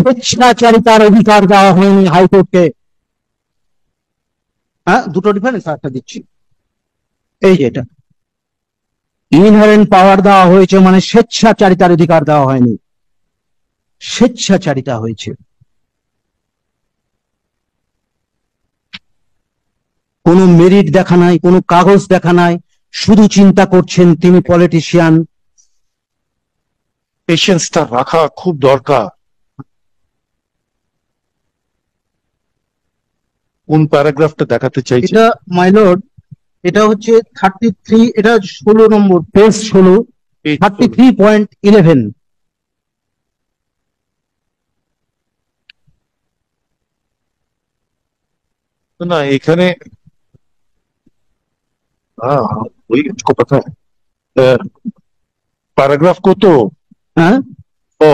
স্বেচ্ছাচারিতার অধিকার দেওয়া হয়নি হাইকোর্টকে। হ্যাঁ, দুটো ডিফারেন্স একটা দিচ্ছি, এই যেটা ইনহারেন্ট পাওয়ার দেওয়া হয়েছে মানে স্বেচ্ছাচারিতার অধিকার দেওয়া হয়নি, স্বেচ্ছাচারিতা হয়েছে। কোনো মেরিট দেখা নাই, কোনো কাগজ দেখা নাই, শুধু চিন্তা করছেন তিনি পলিটিশিয়ান। পেশেন্সটা রাখা খুব দরকার। কোন প্যারাগ্রাফটা দেখাতে চাইছে? এটা মাই লর্ড, এটা হচ্ছে 33, এটা 16 নম্বর, পেজ 16, 33.11। ना এখানে हाँ वही इसको पता है पैराग्राफ को तो হ্যাঁ, ओ